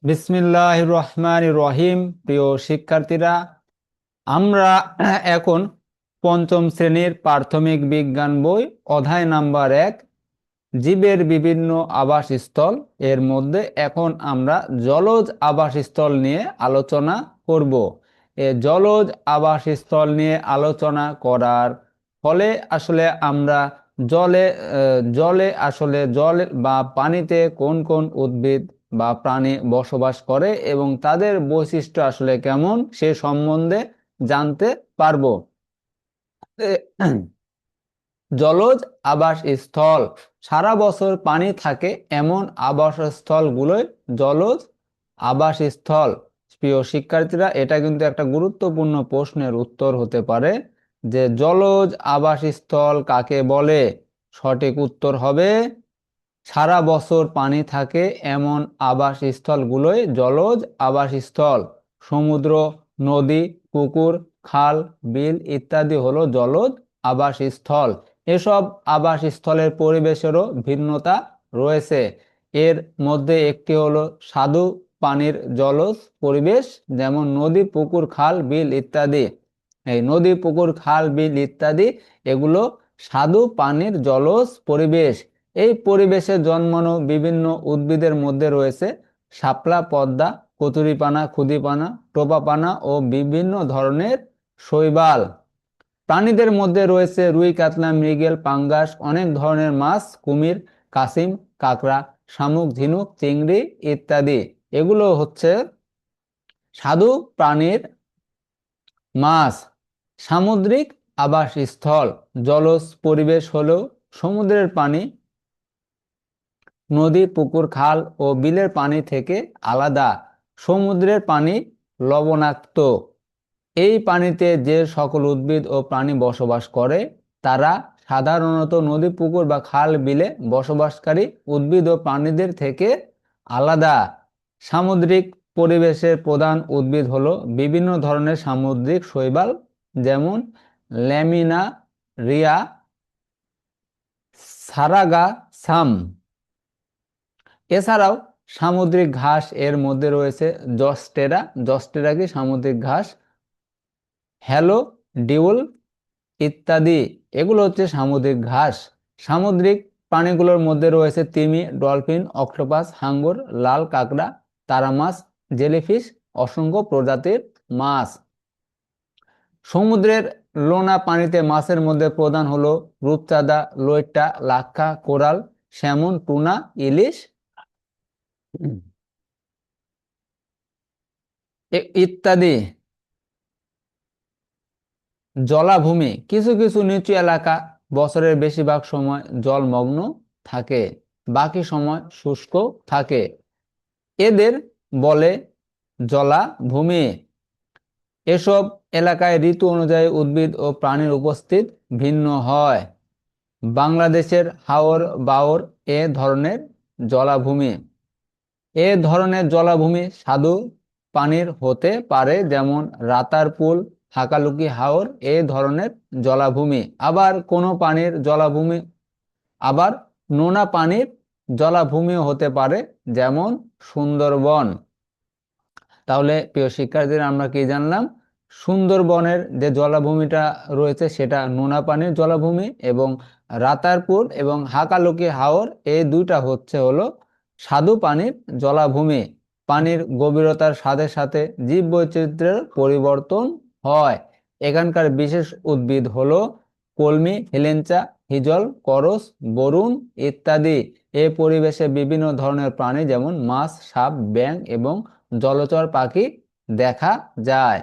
বিসমিল্লাহির রহমানির রহিম। প্রিয় শিক্ষার্থীরা, আমরা এখন পঞ্চম শ্রেণীর প্রাথমিক বিজ্ঞান বই অধ্যায় নাম্বার 1 জীবের বিভিন্ন আবাসস্থল এর মধ্যে এখন আমরা জলজ আবাসস্থল নিয়ে আলোচনা করব। এই জলজ আবাসস্থল নিয়ে আলোচনা করার ফলে আসলে আমরা জলে জল বা পানিতে কোন কোন উদ্ভিদ বা প্রাণী বসবাস করে এবং তাদের বৈশিষ্ট্য আসলে কেমন সে সম্বন্ধে জানতে পারবো। জলজ আবাসস্থল, সারা বছর পানি থাকে এমন আবাসস্থলগুলোই জলজ আবাসস্থল। প্রিয় শিক্ষার্থীরা, এটা কিন্তু একটা গুরুত্বপূর্ণ প্রশ্নের উত্তর হতে পারে যে জলজ আবাসস্থল কাকে বলে। সঠিক উত্তর হবে সারা বছর পানি থাকে এমন আবাসস্থলগুলোই জলজ আবাসস্থল। সমুদ্র, নদী, পুকুর, খাল, বিল ইত্যাদি হলো জলজ আবাসস্থল। এসব আবাসস্থলের পরিবেশেরও ভিন্নতা রয়েছে। এর মধ্যে একটি হলো স্বাদু পানির জলজ পরিবেশ, যেমন নদী, পুকুর, খাল, বিল ইত্যাদি। এই নদী, পুকুর, খাল, বিল ইত্যাদি এগুলো স্বাদু পানির জলজ পরিবেশ। এই পরিবেশে জন্মানো বিভিন্ন উদ্ভিদের মধ্যে রয়েছে শাপলা, পদ্মা, কচুরিপানা, খুদিপানা, টোপাপানা ও বিভিন্ন ধরনের শৈবাল। প্রাণীদের মধ্যে রয়েছে রুই, কাতলা, মৃগেল, পাঙ্গাস, অনেক ধরনের মাছ, কুমির, কাছিম, কাঁকড়া, শামুক, ঝিনুক, চিংড়ি ইত্যাদি। এগুলো হচ্ছে স্বাদু প্রাণীর মাছ। সামুদ্রিক আবাসস্থল, জলজ পরিবেশ হলো সমুদ্রের পানি, নদী, পুকুর, খাল ও বিলের পানি থেকে আলাদা। সমুদ্রের পানি লবণাক্ত। এই পানিতে যে সকল উদ্ভিদ ও প্রাণী বসবাস করে তারা সাধারণত নদী, পুকুর বা খাল, বিলে বসবাসকারী উদ্ভিদ ও প্রাণীদের থেকে আলাদা। সামুদ্রিক পরিবেশের প্রধান উদ্ভিদ হলো বিভিন্ন ধরনের সামুদ্রিক শৈবাল, যেমন ল্যামিনারিয়া, সারাগাসাম। এছাড়াও সামুদ্রিক ঘাস এর মধ্যে রয়েছে জস্টেরা। জস্টেরা কি সামুদ্রিক ঘাস, হ্যালো ডিউল ইত্যাদি। এগুলো হচ্ছে সামুদ্রিক ঘাস। সামুদ্রিক প্রাণীগুলোর মধ্যে রয়েছে তিমি, ডলফিন, অক্টোপাস, হাঙ্গর, লাল কাঁকড়া, তারা মাছ, জেলিফিশ, অসংখ্য প্রজাতির মাছ। সমুদ্রের লোনা পানিতে মাছের মধ্যে প্রধান হলো রূপচাঁদা, লইট্টা, লাক্ষা, কোরাল, স্যামন, টুনা, ইলিশ ইত্যাদি। জলাভূমি, কিছু কিছু নিচু এলাকা বছরের বেশিরভাগ সময় জলমগ্ন থাকে, বাকি সময় শুষ্ক থাকে। এদের বলে জলাভূমি। এসব এলাকায় ঋতু অনুযায়ী উদ্ভিদ ও প্রাণীর উপস্থিত ভিন্ন হয়। বাংলাদেশের হাওর বাওর এ ধরনের জলাভূমি। এ ধরনের জলাভূমি স্বাদু পানির হতে পারে, যেমন রাতারপুল, হাকালুকি হাওর এ ধরনের জলাভূমি। আবার কোনো পানির জলাভূমি আবার নোনা পানির জলাভূমিও হতে পারে, যেমন সুন্দরবন। তাহলে প্রিয় শিক্ষার্থীরা, আমরা কি জানলাম? সুন্দরবনের যে জলাভূমিটা রয়েছে সেটা নোনা পানির জলাভূমি, এবং রাতারপুর এবং হাকালুকি হাওর এই দুইটা হলো স্বাদু পানির জলাভূমি। পানির গভীরতার সাথে সাথে জীববৈচিত্র্যের পরিবর্তন হয়। এখানকার বিশেষ উদ্ভিদ হলো কলমি, হেলেঞ্চা, হিজল, করস, বরুণ ইত্যাদি। এই পরিবেশে বিভিন্ন ধরনের প্রাণী যেমন মাছ, সাপ, ব্যাঙ এবং জলচর পাখি দেখা যায়।